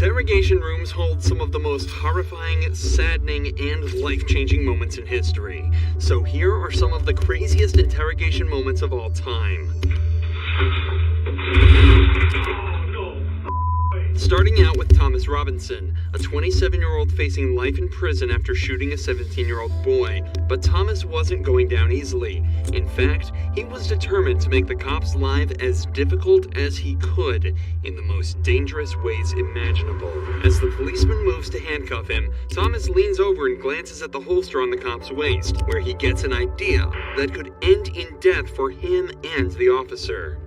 Interrogation rooms hold some of the most horrifying, saddening, and life-changing moments in history. So here are some of the craziest interrogation moments of all time. Starting out with Thomas Robinson, a 27-year-old facing life in prison after shooting a 17-year-old boy. But Thomas wasn't going down easily. In fact, he was determined to make the cops' life as difficult as he could in the most dangerous ways imaginable. As the policeman moves to handcuff him, Thomas leans over and glances at the holster on the cop's waist, where he gets an idea that could end in death for him and the officer.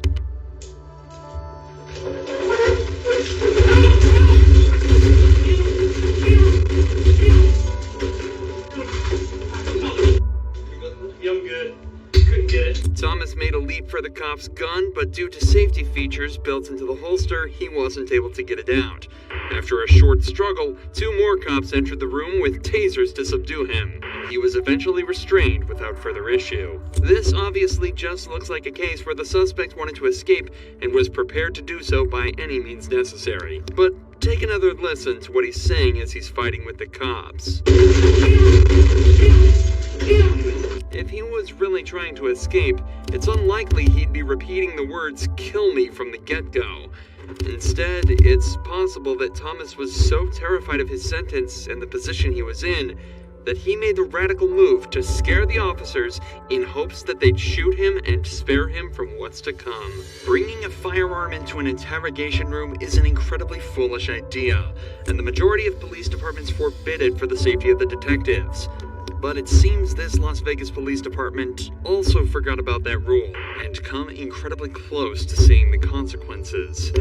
I'm good. Couldn't get it. Thomas made a leap for the cop's gun, but due to safety features built into the holster, he wasn't able to get it out. After a short struggle, 2 more cops entered the room with tasers to subdue him. He was eventually restrained without further issue. This obviously just looks like a case where the suspect wanted to escape and was prepared to do so by any means necessary. But take another listen to what he's saying as he's fighting with the cops. If he was really trying to escape, it's unlikely he'd be repeating the words "kill me" from the get-go. Instead, it's possible that Thomas was so terrified of his sentence and the position he was in that he made the radical move to scare the officers in hopes that they'd shoot him and spare him from what's to come. Bringing a firearm into an interrogation room is an incredibly foolish idea, and the majority of police departments forbid it for the safety of the detectives. But it seems this Las Vegas Police Department also forgot about that rule and come incredibly close to seeing the consequences.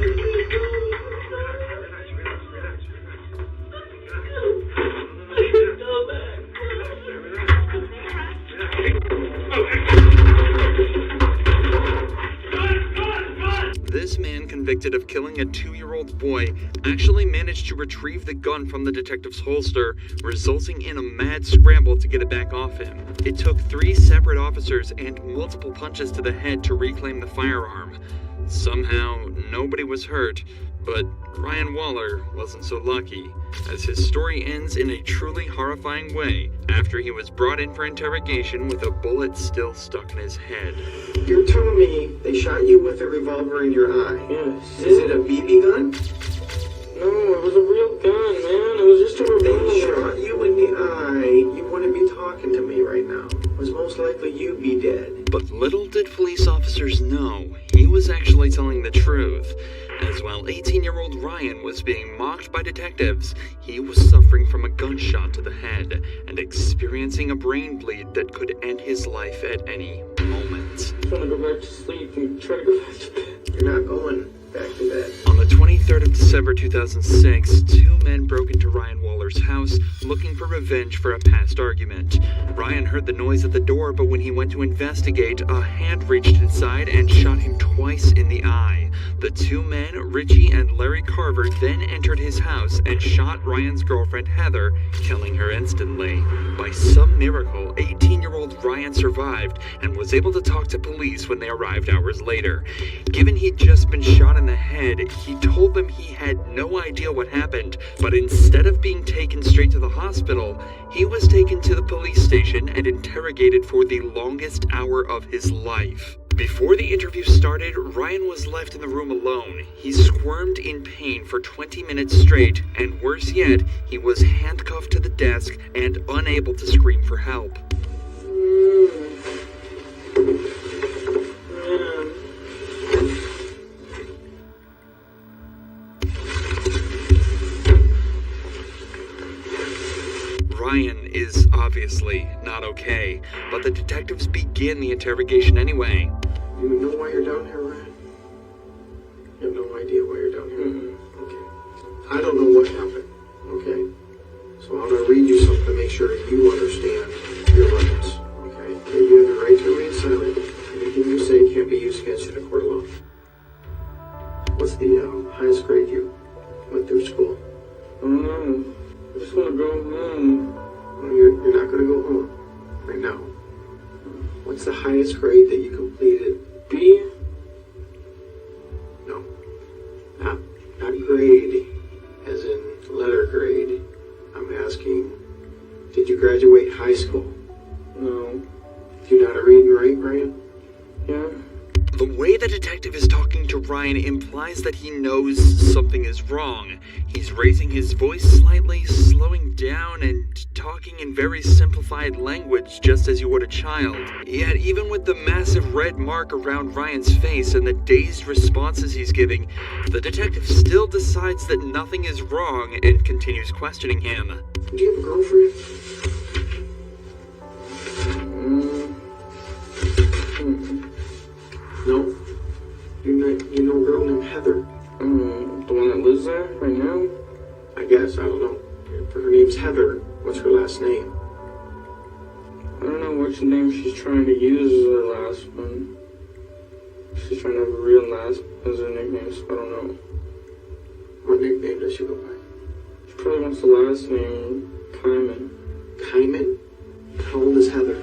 This man, convicted of killing a 2-year-old boy, actually managed to retrieve the gun from the detective's holster, resulting in a mad scramble to get it back off him. It took 3 separate officers and multiple punches to the head to reclaim the firearm. Somehow, nobody was hurt, but Ryan Waller wasn't so lucky, as his story ends in a truly horrifying way after he was brought in for interrogation with a bullet still stuck in his head. You're telling me they shot you with a revolver in your eye? Yes. Is it a BB gun? No, it was a real gun, man. It was just a revolver. They shot you in the eye. You wouldn't be talking to me right now. It was most likely you'd be dead. But little did police officers know, he was actually telling the truth. As while 18-year-old Ryan was being mocked by detectives, he was suffering from a gunshot to the head and experiencing a brain bleed that could end his life at any moment. I want to go back to sleep and try to go back to bed. You're not going back to bed. On the 23rd of December 2006, 2 men broke into Ryan Waller's house looking for revenge for a past argument. Ryan heard the noise at the door, but when he went to investigate, a hand reached inside and shot him twice in the eye. The 2 men, Richie and Larry Carver, then entered his house and shot Ryan's girlfriend Heather, killing her instantly. By some miracle, 18-year-old Ryan survived and was able to talk to police when they arrived hours later. Given he'd just been shot in the head, he told them he had no idea what happened, but instead of being taken straight to the hospital, he was taken to the police station and interrogated for the longest hour of his life. Before the interview started, Ryan was left in the room alone. He squirmed in pain for 20 minutes straight, and worse yet, he was handcuffed to the desk and unable to scream for help. Ryan is obviously not okay, but the detectives begin the interrogation anyway. You know why you're down here, Ryan? You have no idea why you're down here? Okay. I don't know what happened, okay? So I'm going to read you something to make sure you understand your rights, okay? You have the right to remain silent. Anything you say can't be used against you in a court of law. What's the highest grade you went through school? I don't know. I just want to go home. Well, you're not going to go home right now. What's the highest grade that you completed? B? No. Not grade, as in way the detective is talking to Ryan implies that he knows something is wrong. He's raising his voice slightly, slowing down, and talking in very simplified language just as you would a child. Yet even with the massive red mark around Ryan's face and the dazed responses he's giving, the detective still decides that nothing is wrong and continues questioning him. Do you have a girlfriend? No? You know a girl named Heather? The one that lives there right now? I guess, I don't know. If her name's Heather, what's her last name? I don't know which name she's trying to use as her last one. She's trying to have a real last as her nickname, so I don't know. What nickname does she go by? She probably wants the last name, Kyman. Kyman? How old is Heather?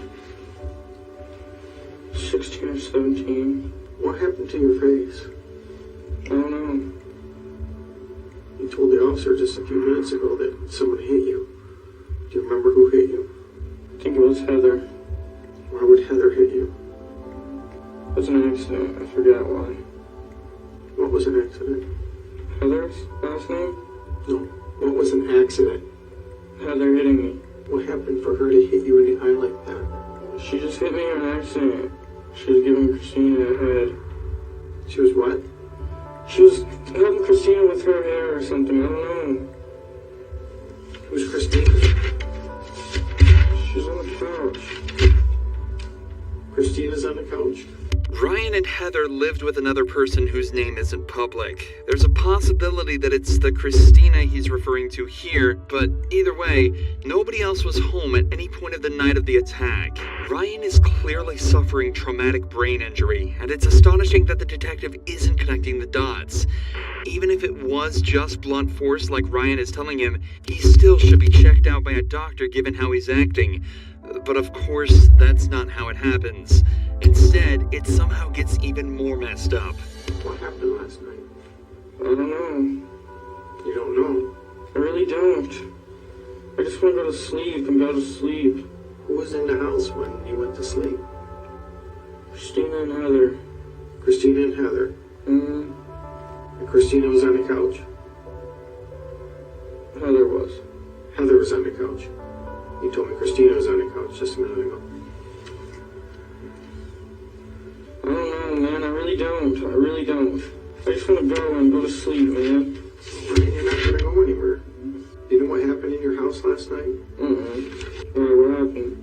16 or 17. What happened to your face? I don't know. You told the officer just a few minutes ago that someone hit you. Do you remember who hit you? I think it was Heather. Why would Heather hit you? It was an accident. I forgot why. What was an accident? Heather's last name? No. What was an accident? Heather hitting me. What happened for her to hit you in the eye like that? She just hit me in an accident. She was giving Christina a head. She was what? She was helping Christina with her hair or something. I don't know. Who's Christina? She's on the couch. Christina's on the couch. Ryan and Heather lived with another person whose name isn't public. There's a possibility that it's the Christina he's referring to here, but either way, nobody else was home at any point of the night of the attack. Ryan is clearly suffering traumatic brain injury, and it's astonishing that the detective isn't connecting the dots. Even if it was just blunt force like Ryan is telling him, he still should be checked out by a doctor given how he's acting. But of course, that's not how it happens. Instead, it somehow gets even more messed up. What happened last night? I don't know. You don't know? I really don't. I just want to go to sleep and go to sleep. Who was in the house when you went to sleep? Christina and Heather. Christina and Heather. And Christina was on the couch. Heather was. Heather was on the couch. You told me Christina was on the couch just a minute ago. I don't know, man. I really don't. I really don't. I just want to go and go to sleep, man. You're not going to go anywhere. You know what happened in your house last night? What happened?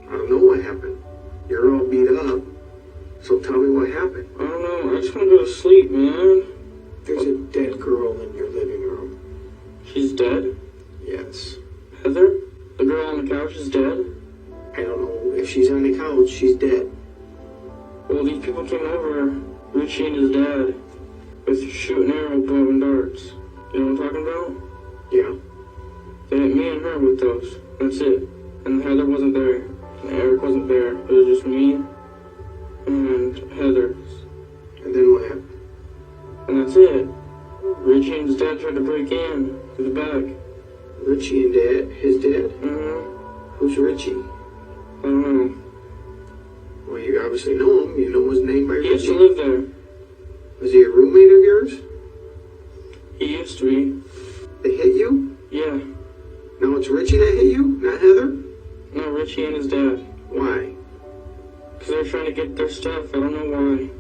I don't know what happened. You're all beat up. So tell me what happened. I don't know. I just want to go to sleep, man. There's a dead girl in your living room. She's dead? Yes. Heather? The girl on the couch is dead? I don't know. If she's on the couch, she's dead. Well, these people came over, Richie and his dad, with shooting arrow, bow, and darts. You know what I'm talking about? Yeah. They hit me and her with those. That's it. And Heather wasn't there. And Eric wasn't there. It was just me and Heather. And then what happened? And that's it. Richie and his dad tried to break in through the back. Richie and Dad? His dad? Who's Richie? I don't know. Well, you obviously know him. You know his name by He Richie. used to live there. Was he a roommate of yours? He used to be. They hit you? Yeah. Now it's Richie that hit you, not Heather? No, Richie and his dad. Why? Because they were trying to get their stuff. I don't know why.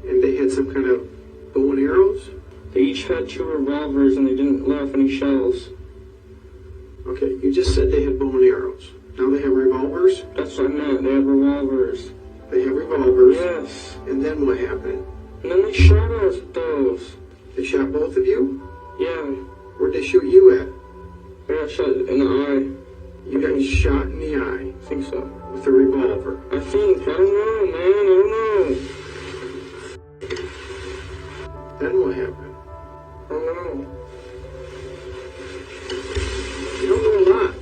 And they had some kind of bow and arrows? They each had 2 revolvers and they didn't let off any shells. Okay, you just said they had bow and arrows. Now they have revolvers? That's what I meant. They have revolvers. They have revolvers? Yes. And then what happened? And then they shot us with those. They shot both of you? Yeah. Where'd they shoot you at? I got shot in the eye. You got shot in the eye I think so. with a revolver. I think. I don't know, man. I don't know. Then what happened? I don't know. You don't know a lot,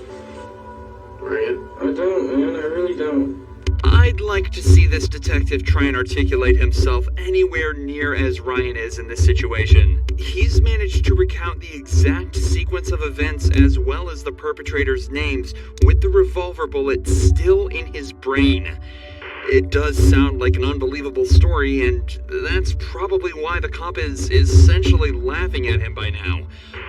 Ryan. I don't, man. I really don't. I'd like to see this detective try and articulate himself anywhere near as Ryan is in this situation. He's managed to recount the exact sequence of events as well as the perpetrator's names with the revolver bullet still in his brain. It does sound like an unbelievable story, and that's probably why the cop is essentially laughing at him by now.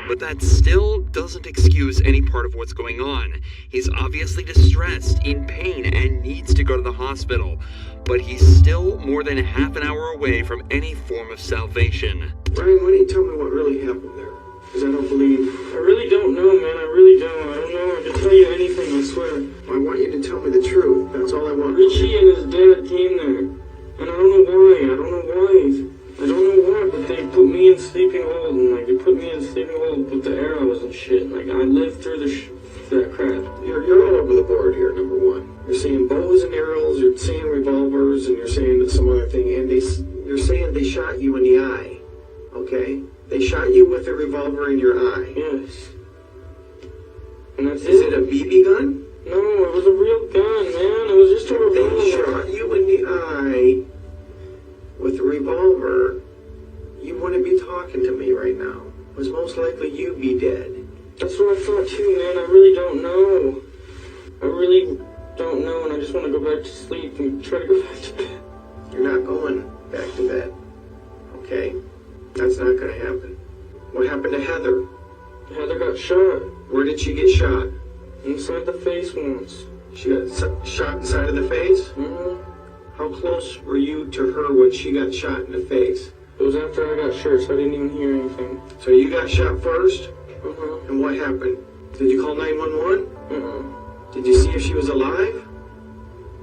But that still doesn't excuse any part of what's going on. He's obviously distressed, in pain, and needs to go to the hospital. But he's still more than half an hour away from any form of salvation. Ryan, why don't you tell me what really happened there? Because I don't believe... I really don't know, man. I really don't. I don't know. I can tell you anything, I swear. I want you to tell me the truth. That's all I want. Richie and his dad came there. And I don't know why. I don't know why, but they put me in sleeping hold, and they put me in sleeping hold with the arrows and shit. I lived through that crap. You're all over the board here, number one. You're saying bows and arrows, you're saying revolvers, and you're saying some other thing, and you're saying they shot you in the eye, okay? They shot you with a revolver in your eye. Yes. And that's Is it a BB gun? No, it was a real gun, man. It was just a revolver. They shot you in the eye with a revolver. You wouldn't be talking to me right now. It was most likely you'd be dead. That's what I thought too, man. I really don't know. I really don't know, and I just want to go back to sleep and try to go back to bed. You're not going back to bed, okay? That's not going to happen. What happened to Heather? Heather got shot. Where did she get shot? Inside the face once. She got shot inside of the face? Mm-hmm. How close were you to her when she got shot in the face? It was after I got shot, so I didn't even hear anything. So you got shot first? Uh-huh. And what happened? Did you call 911? Uh-uh. Did you see if she was alive?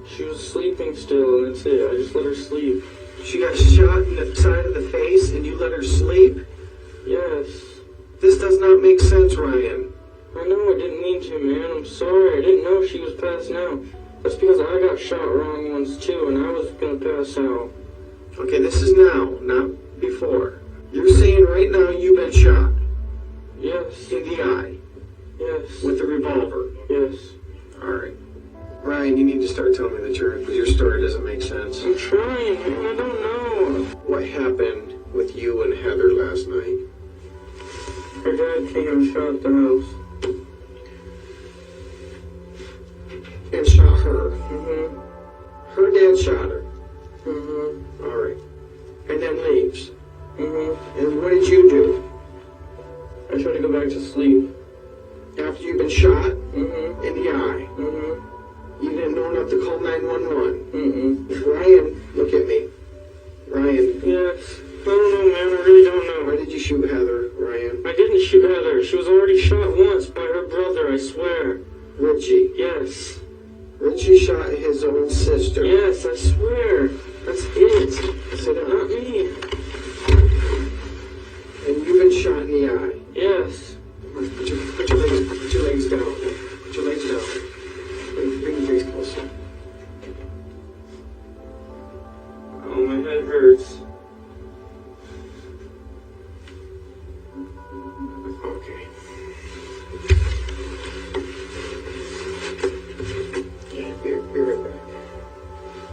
She was sleeping still, and that's it. I just let her sleep. She got shot in the side of the face and you let her sleep? Yes. This does not make sense, Ryan. I know, I didn't mean to, man. I'm sorry. I didn't know she was passing out. That's because I got shot wrong once, too, and I was gonna pass out. Okay, this is now, not before. You're saying right now you've been shot Yes. in the eye Yes. with a revolver. Yes. Alright. Ryan, you need to start telling me the truth because your story doesn't make sense. I'm trying, man. I don't know. What happened with you and Heather last night? Her dad came and shot the house. And shot her. Mm-hmm. Her dad shot her. Mm-hmm. Alright. And then leaves. Mm-hmm. And what did you do? I tried to go back to sleep. After you've been shot Mm-hmm. in the eye, Mm-hmm. you didn't know enough to call 911. Mm-mm. Ryan, look at me. Ryan, Yes. I don't know, man. I really don't know. why did you shoot Heather, Ryan? I didn't shoot Heather. She was already shot once by her brother, I swear. Richie. Yes. Richie shot his own sister. Yes, I swear. That's it. Sit down. Not me. And you've been shot in the eye. Yes. Put your legs down. Put your legs down. Bring your face closer. Oh, my head hurts. Okay. Yeah, be right back.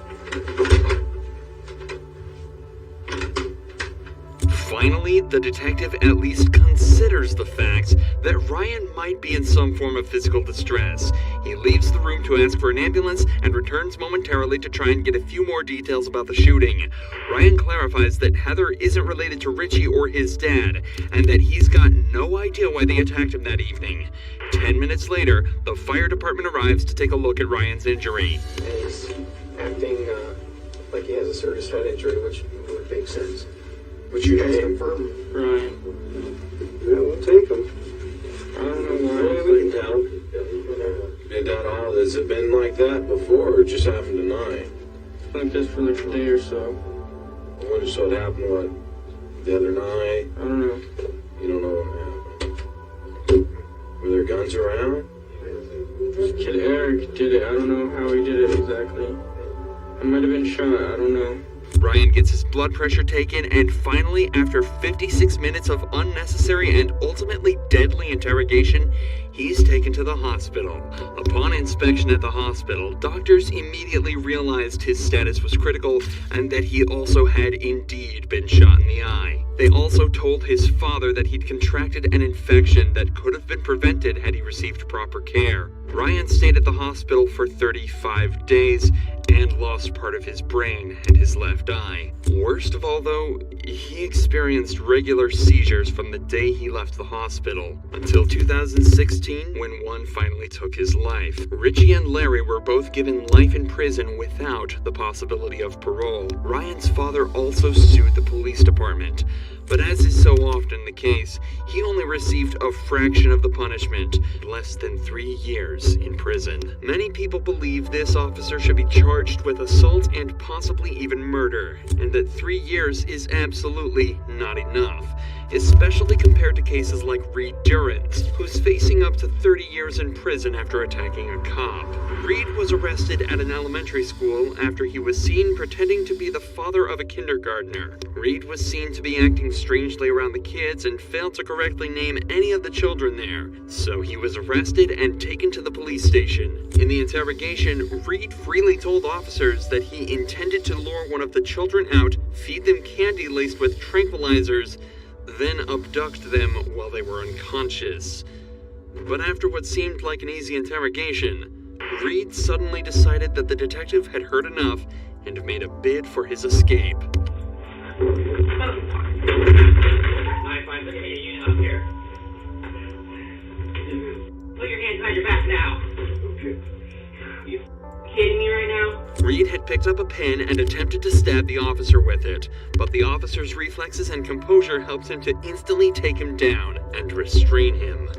Finally, the detective at least considers the fact that Ryan might be in some form of physical distress. He leaves the room to ask for an ambulance and returns momentarily to try and get a few more details about the shooting. Ryan clarifies that Heather isn't related to Richie or his dad, and that he's got no idea why they attacked him that evening. 10 minutes later, the fire department arrives to take a look at Ryan's injury. And he's acting like he has a serious head injury, which would make sense. Which you guys confirm. Ryan. Yeah, we'll take him. I don't know why. Yeah, we can tell. Been done all. Has it been like that before, or just happened tonight? It's like this for like a day or so. What so it happened? What the other night? I don't know. You don't know what happened. Were there guns around? This kid Eric did it. I don't know how he did it exactly. I might have been shot. I don't know. Ryan gets his blood pressure taken, and finally, after 56 minutes of unnecessary and ultimately deadly interrogation, He's taken to the hospital. Upon inspection at the hospital, doctors immediately realized his status was critical and that he also had indeed been shot in the eye. They also told his father that he'd contracted an infection that could have been prevented had he received proper care. Ryan stayed at the hospital for 35 days and lost part of his brain and his left eye. Worst of all, though, he experienced regular seizures from the day he left the hospital until 2016, when one finally took his life. Richie and Larry were both given life in prison without the possibility of parole. Ryan's father also sued the police department, but as is so often the case, he only received a fraction of the punishment, less than 3 years in prison. Many people believe this officer should be charged with assault and possibly even murder, and that 3 years is absolutely not enough, especially compared to cases like Reed Durrance, who's facing up to 30 years in prison after attacking a cop. Reed was arrested at an elementary school after he was seen pretending to be the father of a kindergartner. Reed was seen to be acting strangely around the kids and failed to correctly name any of the children there, so he was arrested and taken to the police station. In the interrogation, Reed freely told officers that he intended to lure one of the children out, feed them candy laced with tranquilizers, then abduct them while they were unconscious. But after what seemed like an easy interrogation, Reed suddenly decided that the detective had heard enough and made a bid for his escape. 9-5, look at your unit up here. Put your hands behind your back now. You kidding me right now? Reed had picked up a pen and attempted to stab the officer with it, but the officer's reflexes and composure helped him to instantly take him down and restrain him.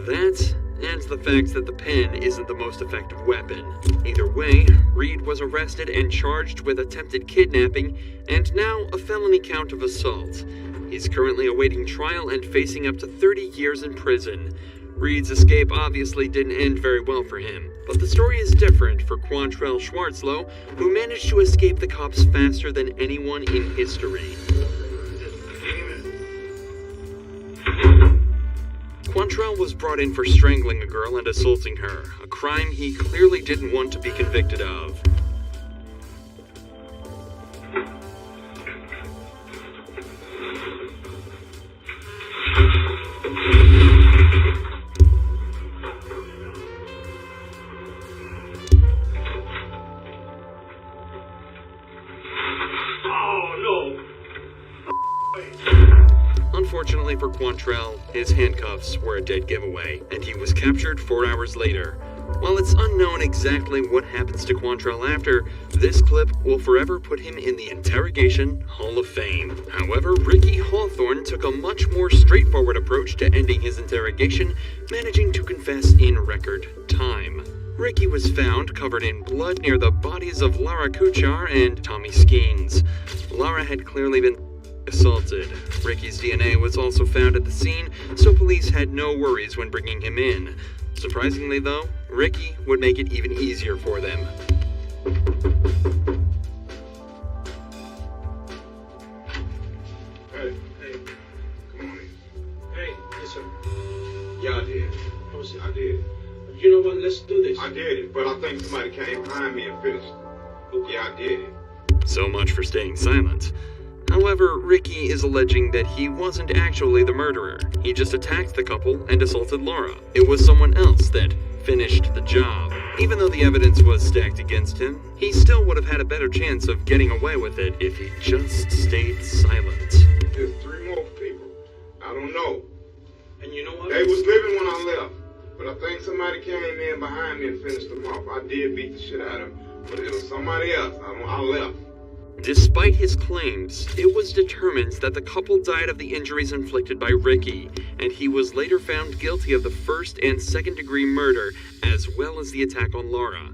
That, and the fact that the pen isn't the most effective weapon. Either way, Reed was arrested and charged with attempted kidnapping, and now a felony count of assault. He's currently awaiting trial and facing up to 30 years in prison. Reed's escape obviously didn't end very well for him, but the story is different for Quantrell Schwartzlow, who managed to escape the cops faster than anyone in history. Quantrell was brought in for strangling a girl and assaulting her, a crime he clearly didn't want to be convicted of. Unfortunately for Quantrell, his handcuffs were a dead giveaway, and he was captured 4 hours later. While it's unknown exactly what happens to Quantrell after, this clip will forever put him in the Interrogation Hall of Fame. However, Ricky Hawthorne took a much more straightforward approach to ending his interrogation, managing to confess in record time. Ricky was found covered in blood near the bodies of Lara Kuchar and Tommy Skeens. Lara had clearly been assaulted. Ricky's DNA was also found at the scene, so police had no worries when bringing him in. Surprisingly though, Ricky would make it even easier for them. Hey, come on in. Hey, yes sir. Yeah, I did. I did. You know what, let's do this. I did it, but I think somebody came behind me and finished. Yeah, I did it. So much for staying silent. However, Ricky is alleging that he wasn't actually the murderer. He just attacked the couple and assaulted Laura. It was someone else that finished the job. Even though the evidence was stacked against him, he still would have had a better chance of getting away with it if he just stayed silent. There's 3 more people. I don't know. And you know what? They was living when I left, but I think somebody came in behind me and finished them off. I did beat the shit out of them, but it was somebody else. I left. Despite his claims, it was determined that the couple died of the injuries inflicted by Ricky, and he was later found guilty of the first and second degree murder, as well as the attack on Laura.